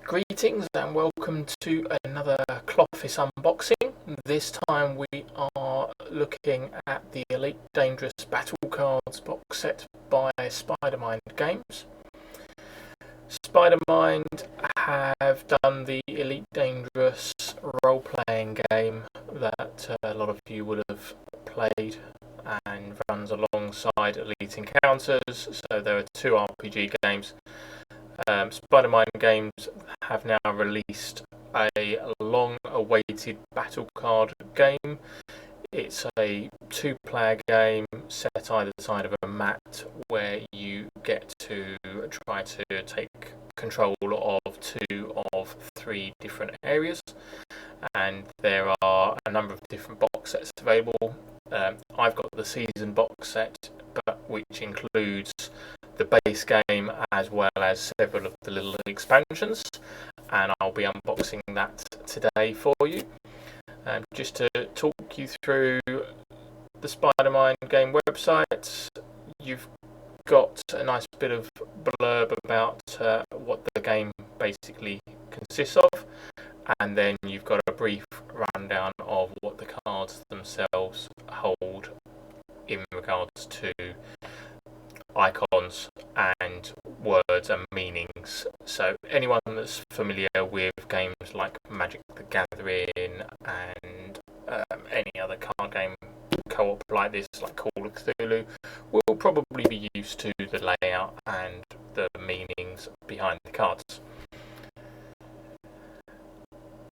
Greetings and welcome to another Cloffice unboxing. This time we are looking at the Elite Dangerous Battlecards box set by Spidermind Games. Spidermind have done the Elite Dangerous role-playing game that a lot of you would have played and runs alongside Elite Encounters, so there are two RPG games. Spidermind Games have now released a long-awaited battle card game. It's a two-player game set either side of a mat where you get to try to take control of two of three different areas, and there are a number of different box sets available. I've got the season box set, which includes the base game as well as several of the little expansions, and I'll be unboxing that today for you. Just to talk you through the Spidermind game website, you've got a nice bit of blurb about what the game basically consists of, and then you've got a brief rundown of what the cards themselves hold in regards to icons and words and meanings. So anyone that's familiar with games like Magic the Gathering and any other card game co-op like this, like Call of Cthulhu, will probably be used to the layout and the meanings behind the cards.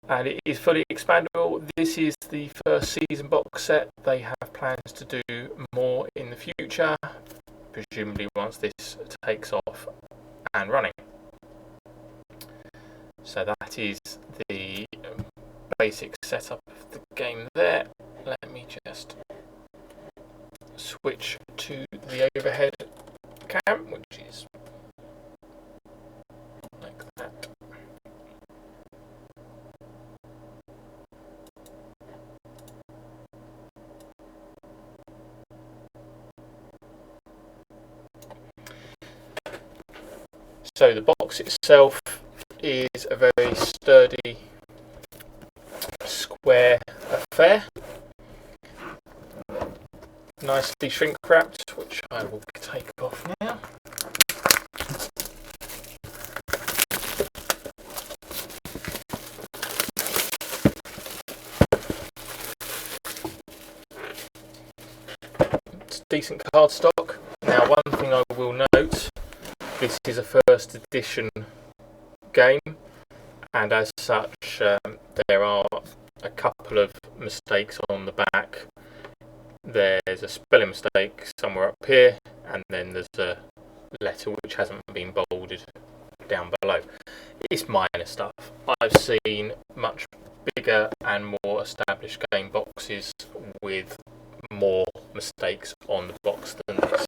And it is fully expandable. This is the first season box set. They have plans to do more in the future, presumably once this takes off and running. So that is the basic setup of the game there. Let me just switch to the overhead cam, which is like that. So the box itself is a very sturdy square affair, nicely shrink wrapped, which I will take off now. It's decent cardstock. Now, one thing I will note, this is a first edition game, and as such there are a couple of mistakes on the back. There's a spelling mistake somewhere up here, and then there's a letter which hasn't been bolded down below. It's minor stuff. I've seen much bigger and more established game boxes with more mistakes on the box than this.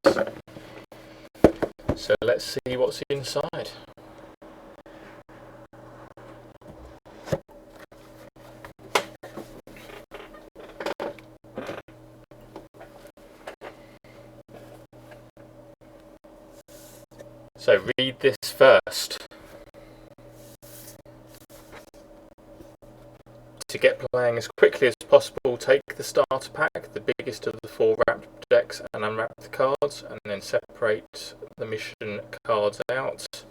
So let's see what's inside. So read this first. To get playing as quickly as possible, take the starter pack, the biggest of the four wrapped decks, and unwrap the cards, and then separate the mission cards out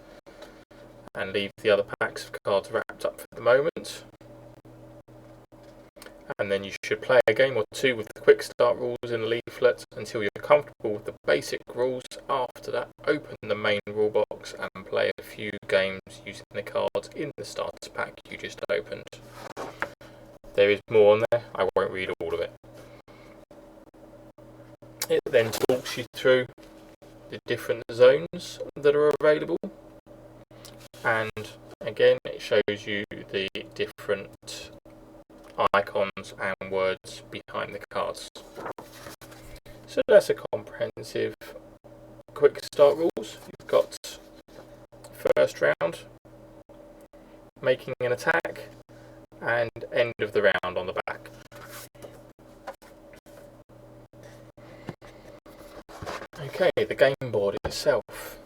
and leave the other packs of cards wrapped up for the moment. And then you should play a game or two with the quick start rules in the leaflet until you're comfortable with the basic rules. After that, open the main rule box and play a few games using the cards in the starter pack you just opened. There is more on there, I won't read all of it. It then talks you through the different zones that are available, and again it shows you the different icons and words behind the cards. So that's a comprehensive quick start rules. You've got first round, making an attack, and end of the round on the back. Okay, the game board itself.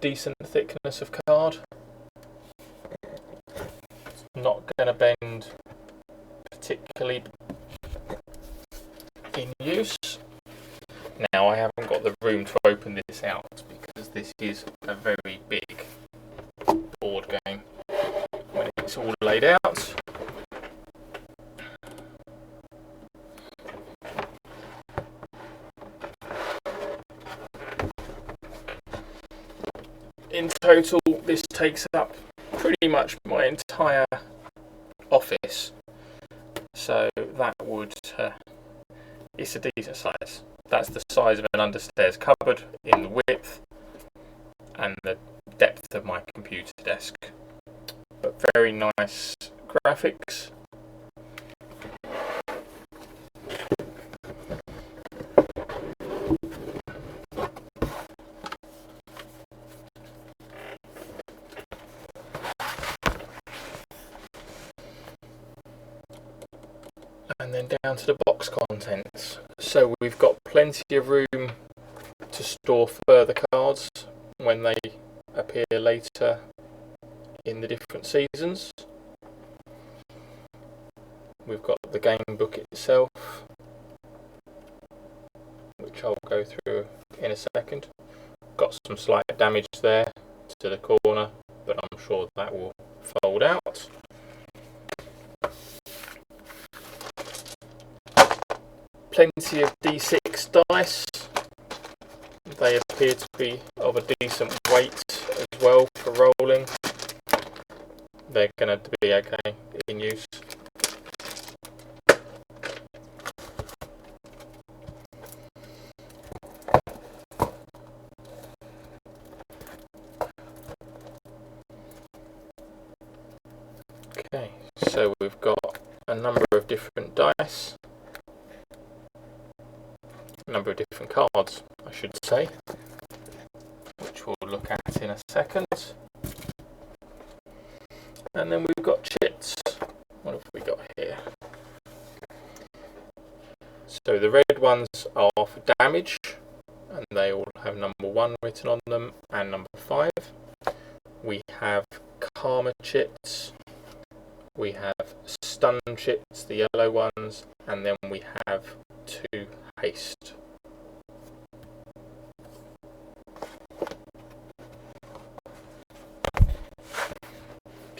Decent thickness of card. It's not going to bend particularly in use. Now I haven't got the room to open this out because this is a very big board game when it's all laid out. In total, this takes up pretty much my entire office, so that would, it's a decent size. That's the size of an understairs cupboard in the width and the depth of my computer desk. But very nice graphics. And then down to the box contents. So we've got plenty of room to store further cards when they appear later in the different seasons. We've got the game book itself, which I'll go through in a second. Got some slight damage there to the corner, but I'm sure that will fold out. Plenty of D6 dice. They appear to be of a decent weight as well for rolling. They're going to be okay in use. Okay, so we've got a number of different dice. Number of different cards, I should say, which we'll look at in a second. And then we've got chits. What have we got here? So the red ones are for damage, and they all have number 1 written on them and number 5. We have karma chits. We have stun chits, the yellow ones, and then we have 2 haste.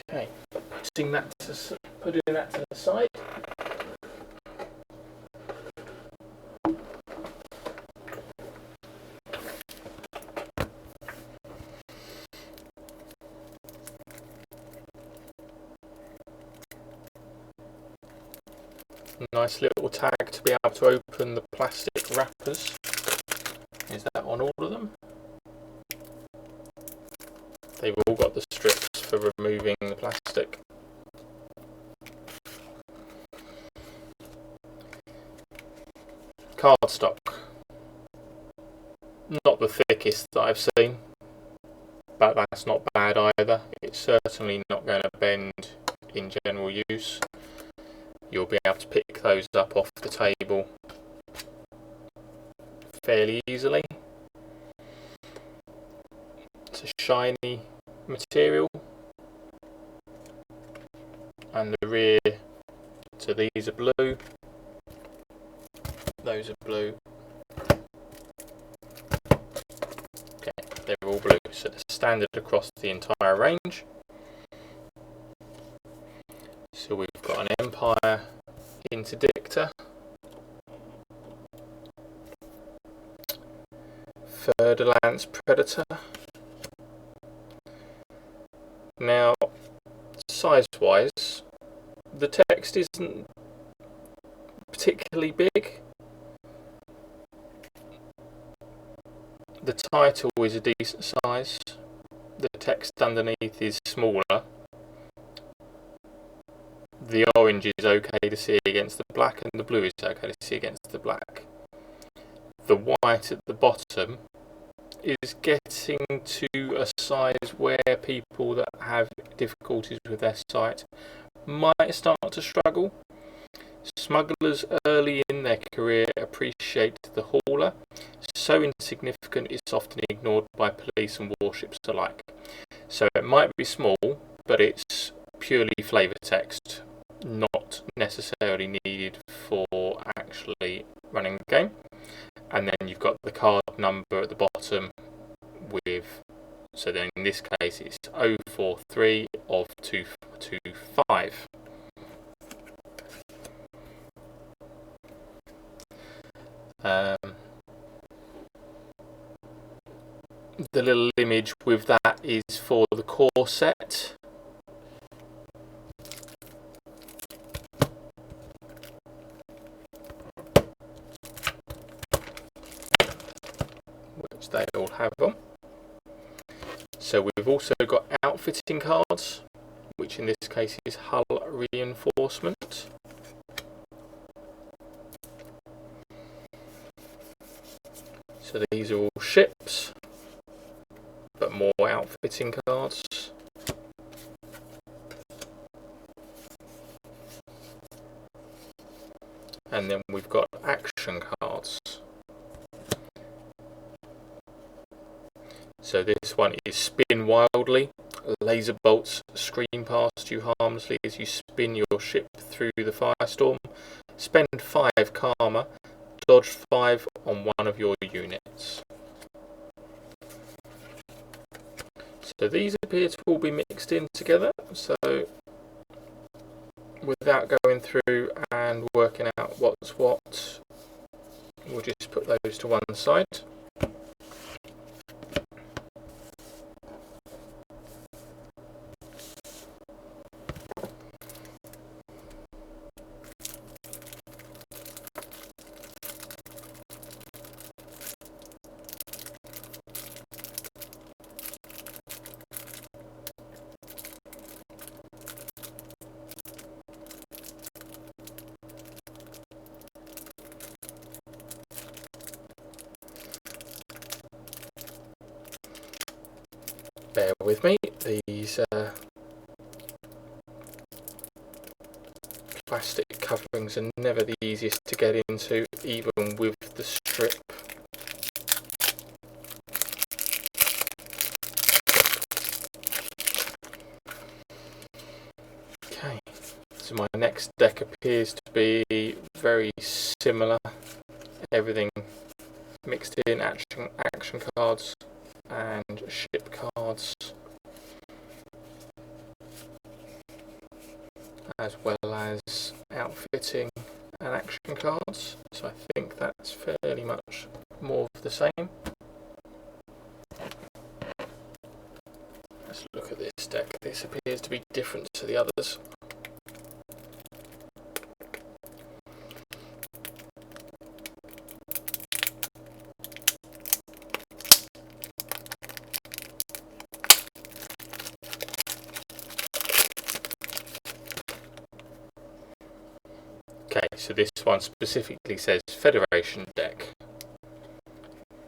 Okay, putting that to the side. Nice little tag to be able to open the plastic wrappers. Is that on all of them? They've all got the strips for removing the plastic. Cardstock. Not the thickest that I've seen, but that's not bad either. It's certainly not going to bend in general use. You'll be able to pick those up off the table fairly easily. It's a shiny material, and the rear, so these are blue, those are blue. Okay, they're all blue, so they're standard across the entire range. So we've got an Empire Interdictor, Fer-de-Lance Predator. Now, size-wise, the text isn't particularly big. The title is a decent size. The text underneath is smaller. The orange is okay to see against the black, and the blue is okay to see against the black. The white at the bottom is getting to a size where people that have difficulties with their sight might start to struggle. Smugglers early in their career appreciate the hauler. So insignificant it's often ignored by police and warships alike. So it might be small, but it's purely flavour text, not necessarily needed for actually running the game. And then you've got the card number at the bottom with, so then in this case it's 043 of 225. The little image with that is for the core set. Which they all have on. So we've also got outfitting cards, which in this case is hull reinforcement. So these are all ships, but more outfitting cards. And then we've got action cards. So this one is Spin Wildly. Laser bolts scream past you harmlessly as you spin your ship through the firestorm. Spend 5 karma. Dodge 5 on one of your units. So these appear to all be mixed in together. So without going through and working out what's what, we'll just put those to one side. Bear with me, these plastic coverings are never the easiest to get into, even with the strip. Okay, so my next deck appears to be very similar. Everything mixed in, action cards and ship cards, as well as outfitting and action cards. So I think that's fairly much more of the same. Let's look at this deck. This appears to be different to the others. Okay, so this one specifically says Federation deck.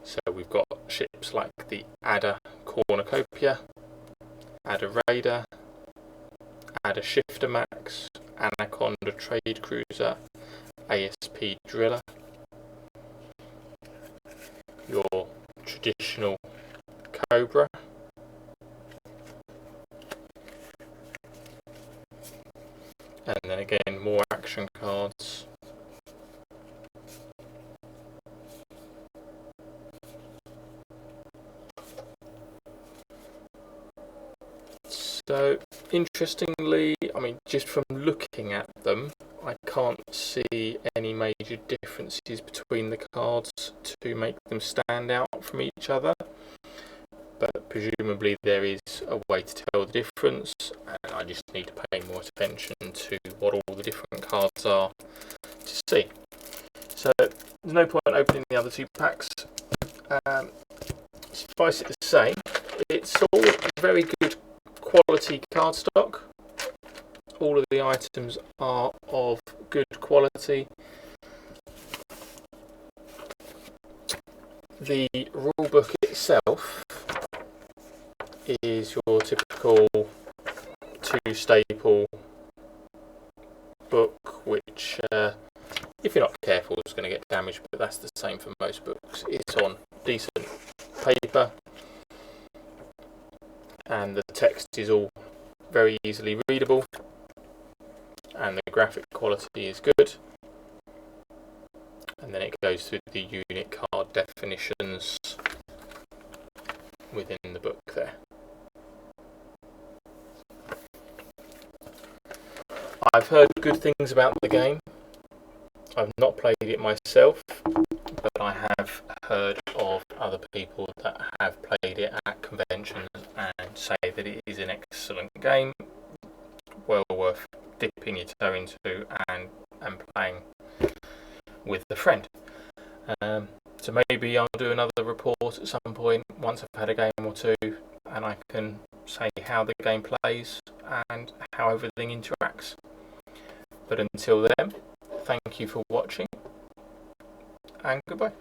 So we've got ships like the Adda Cornucopia, Adda Raider, Adda Shifter Max, Anaconda Trade Cruiser, ASP Driller, your traditional Cobra, and then again more action cards. So interestingly, I mean, just from looking at them, I can't see any major differences between the cards to make them stand out from each other. But presumably there is a way to tell the difference, and I just need to pay more attention to what all the different cards are to see. So there's no point opening the other 2 packs. Suffice it to say, it's all very good quality cardstock. All of the items are of good quality. The rulebook itself is your typical 2 staple book which, if you're not careful, is going to get damaged, but that's the same for most books. It's on decent paper, and the text is all very easily readable, and the graphic quality is good. And then it goes through the unit card definitions within the book there. I've heard good things about the game. I've not played it myself, but I have heard of other people that have played it at conventions and say that it is an excellent game, well worth dipping your toe into and playing with a friend. So maybe I'll do another report at some point once I've had a game or two, and I can say how the game plays and how everything interacts. But until then, thank you for watching, and goodbye.